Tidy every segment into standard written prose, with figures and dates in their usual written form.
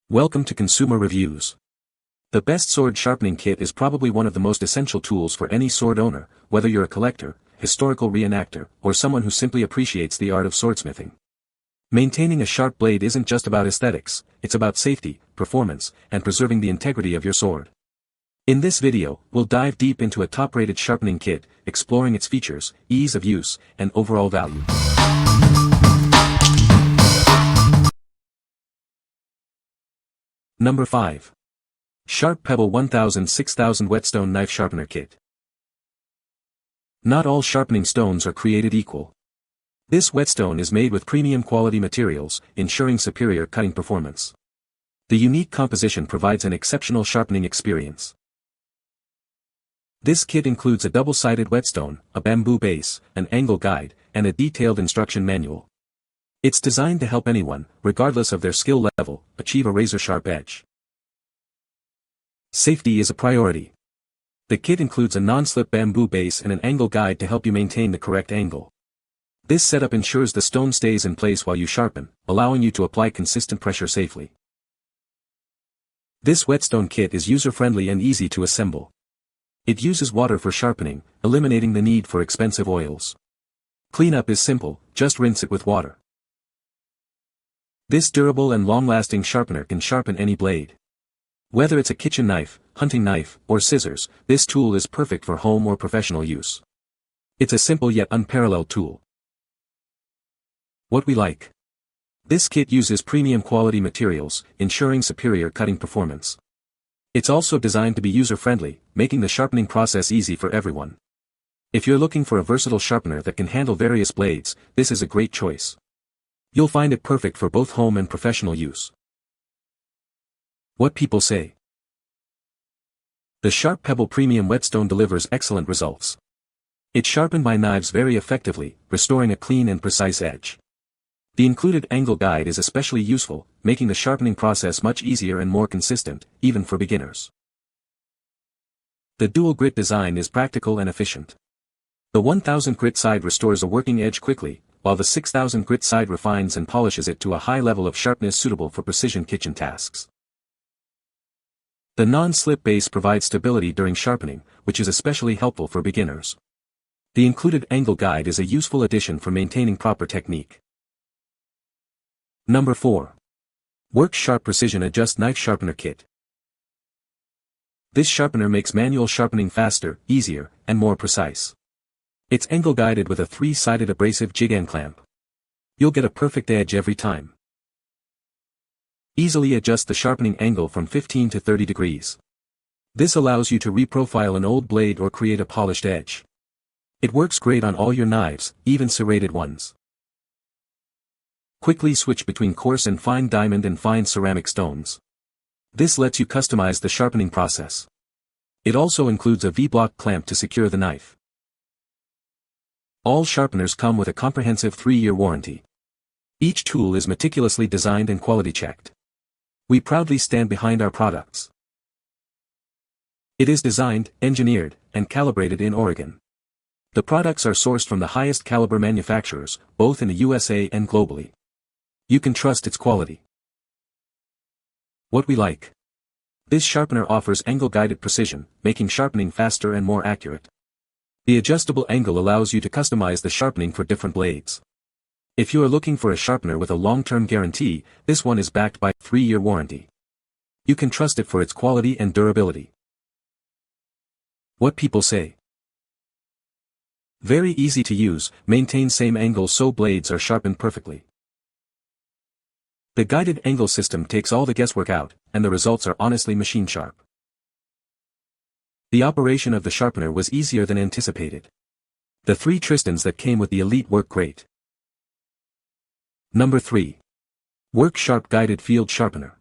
Welcome to Consumer Reviews. The best sword sharpening kit is probably one of the most essential tools for any sword owner, whether you're a collector, historical reenactor, or someone who simply appreciates the art of swordsmithing. Maintaining a sharp blade isn't just about aesthetics, it's about safety, performance, and preserving the integrity of your sword. In this video, we'll dive deep into a top-rated sharpening kit, exploring its features, ease of use, and overall value. Number 5. Sharp Pebble 1000-6000 Whetstone Knife Sharpener Kit. Not all sharpening stones are created equal. This whetstone is made with premium quality materials, ensuring superior cutting performance. The unique composition provides an exceptional sharpening experience. This kit includes a double-sided whetstone, a bamboo base, an angle guide, and a detailed instruction manual. It's designed to help anyone, regardless of their skill level, achieve a razor-sharp edge. Safety is a priority. The kit includes a non-slip bamboo base and an angle guide to help you maintain the correct angle. This setup ensures the stone stays in place while you sharpen, allowing you to apply consistent pressure safely. This whetstone kit is user-friendly and easy to assemble. It uses water for sharpening, eliminating the need for expensive oils. Cleanup is simple, just rinse it with water. This durable and long-lasting sharpener can sharpen any blade. Whether it's a kitchen knife, hunting knife, or scissors, this tool is perfect for home or professional use. It's a simple yet unparalleled tool. What we like. This kit uses premium quality materials, ensuring superior cutting performance. It's also designed to be user-friendly, making the sharpening process easy for everyone. If you're looking for a versatile sharpener that can handle various blades, this is a great choice. You'll find it perfect for both home and professional use. What people say. The Sharp Pebble Premium Whetstone delivers excellent results. It's sharpened my knives very effectively, restoring a clean and precise edge. The included angle guide is especially useful, making the sharpening process much easier and more consistent, even for beginners. The dual grit design is practical and efficient. The 1000 grit side restores a working edge quickly, while the 6000 grit side refines and polishes it to a high level of sharpness suitable for precision kitchen tasks. The non-slip base provides stability during sharpening, which is especially helpful for beginners. The included angle guide is a useful addition for maintaining proper technique. Number 4. Work Sharp Precision Adjust Knife Sharpener Kit. This sharpener makes manual sharpening faster, easier, and more precise. It's angle guided with a 3-sided abrasive jig end clamp. You'll get a perfect edge every time. Easily adjust the sharpening angle from 15 to 30 degrees. This allows you to reprofile an old blade or create a polished edge. It works great on all your knives, even serrated ones. Quickly switch between coarse and fine diamond and fine ceramic stones. This lets you customize the sharpening process. It also includes a V-block clamp to secure the knife. All sharpeners come with a comprehensive 3-year warranty. Each tool is meticulously designed and quality checked. We proudly stand behind our products. It is designed, engineered, and calibrated in Oregon. The products are sourced from the highest caliber manufacturers, both in the USA and globally. You can trust its quality. What we like. This sharpener offers angle-guided precision, making sharpening faster and more accurate. The adjustable angle allows you to customize the sharpening for different blades. If you are looking for a sharpener with a long-term guarantee, this one is backed by a 3-year warranty. You can trust it for its quality and durability. What people say. Very easy to use, maintain same angle so blades are sharpened perfectly. The guided angle system takes all the guesswork out, and the results are honestly machine sharp. The operation of the sharpener was easier than anticipated. The 3 Tristans that came with the Elite work great. Number 3. Work Sharp Guided Field Sharpener.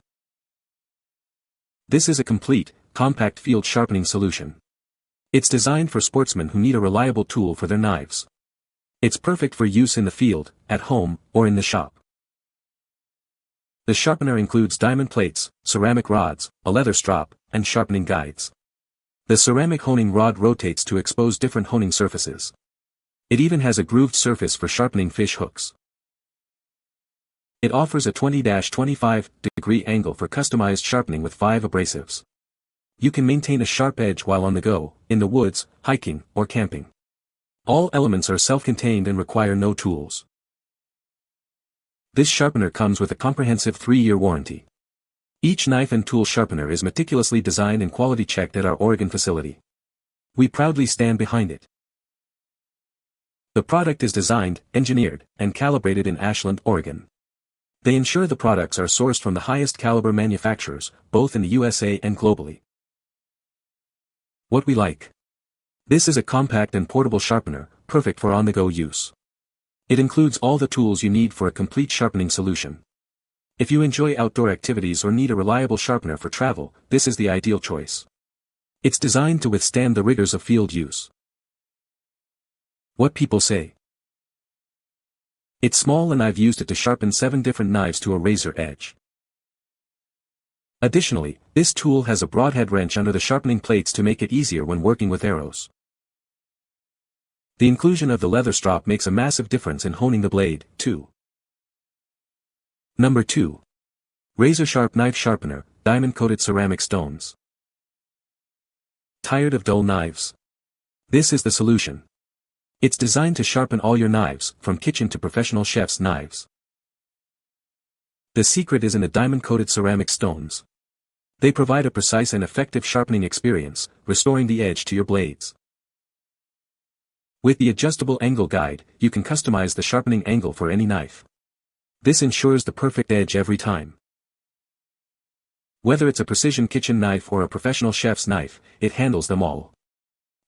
This is a complete, compact field sharpening solution. It's designed for sportsmen who need a reliable tool for their knives. It's perfect for use in the field, at home, or in the shop. The sharpener includes diamond plates, ceramic rods, a leather strap, and sharpening guides. The ceramic honing rod rotates to expose different honing surfaces. It even has a grooved surface for sharpening fish hooks. It offers a 20-25-degree angle for customized sharpening with 5 abrasives. You can maintain a sharp edge while on the go, in the woods, hiking, or camping. All elements are self-contained and require no tools. This sharpener comes with a comprehensive 3-year warranty. Each knife and tool sharpener is meticulously designed and quality checked at our Oregon facility. We proudly stand behind it. The product is designed, engineered, and calibrated in Ashland, Oregon. They ensure the products are sourced from the highest caliber manufacturers, both in the USA and globally. What we like. This is a compact and portable sharpener, perfect for on-the-go use. It includes all the tools you need for a complete sharpening solution. If you enjoy outdoor activities or need a reliable sharpener for travel, this is the ideal choice. It's designed to withstand the rigors of field use. What people say. It's small and I've used it to sharpen 7 different knives to a razor edge. Additionally, this tool has a broadhead wrench under the sharpening plates to make it easier when working with arrows. The inclusion of the leather strap makes a massive difference in honing the blade, too. Number 2. RazorSharp Knife Sharpener, Diamond-Coated Ceramic Stones. Tired of dull knives? This is the solution. It's designed to sharpen all your knives, from kitchen to professional chef's knives. The secret is in the diamond-coated ceramic stones. They provide a precise and effective sharpening experience, restoring the edge to your blades. With the adjustable angle guide, you can customize the sharpening angle for any knife. This ensures the perfect edge every time. Whether it's a precision kitchen knife or a professional chef's knife, it handles them all.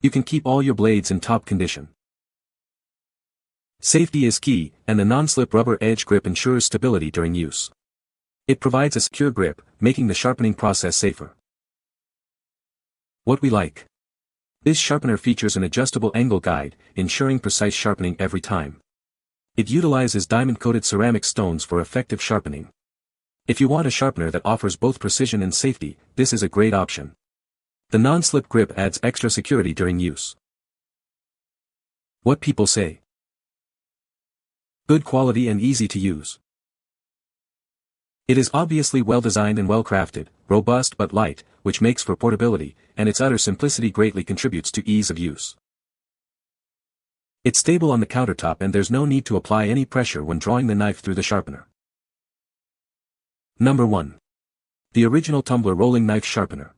You can keep all your blades in top condition. Safety is key, and the non-slip rubber edge grip ensures stability during use. It provides a secure grip, making the sharpening process safer. What we like. This sharpener features an adjustable angle guide, ensuring precise sharpening every time. It utilizes diamond-coated ceramic stones for effective sharpening. If you want a sharpener that offers both precision and safety, this is a great option. The non-slip grip adds extra security during use. What people say. Good quality and easy to use. It is obviously well designed and well crafted, robust but light, which makes for portability, and its utter simplicity greatly contributes to ease of use. It's stable on the countertop and there's no need to apply any pressure when drawing the knife through the sharpener. Number 1. The original Tumbler Rolling Knife Sharpener.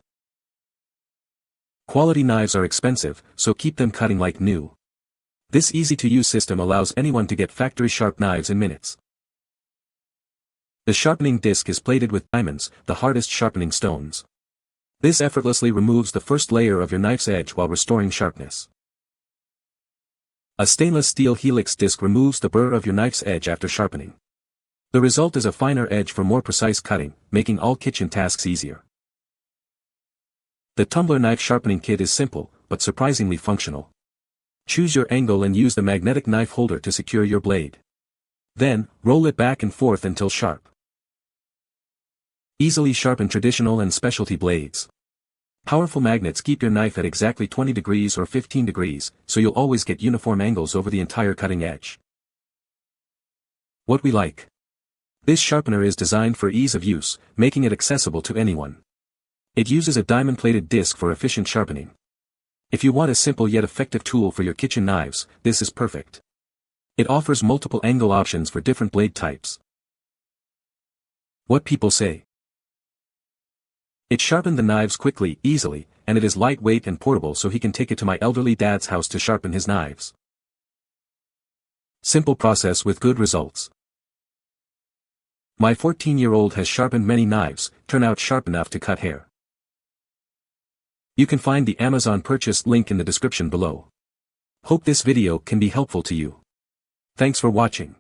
Quality knives are expensive, so keep them cutting like new. This easy-to-use system allows anyone to get factory-sharp knives in minutes. The sharpening disc is plated with diamonds, the hardest sharpening stones. This effortlessly removes the first layer of your knife's edge while restoring sharpness. A stainless steel helix disc removes the burr of your knife's edge after sharpening. The result is a finer edge for more precise cutting, making all kitchen tasks easier. The Tumbler Knife Sharpening Kit is simple, but surprisingly functional. Choose your angle and use the magnetic knife holder to secure your blade. Then, roll it back and forth until sharp. Easily sharpen traditional and specialty blades. Powerful magnets keep your knife at exactly 20 degrees or 15 degrees, so you'll always get uniform angles over the entire cutting edge. What we like. This sharpener is designed for ease of use, making it accessible to anyone. It uses a diamond-plated disc for efficient sharpening. If you want a simple yet effective tool for your kitchen knives, this is perfect. It offers multiple angle options for different blade types. What people say. It sharpened the knives quickly, easily, and it is lightweight and portable so he can take it to my elderly dad's house to sharpen his knives. Simple process with good results. My 14-year-old has sharpened many knives, turn out sharp enough to cut hair. You can find the Amazon purchase link in the description below. Hope this video can be helpful to you. Thanks for watching.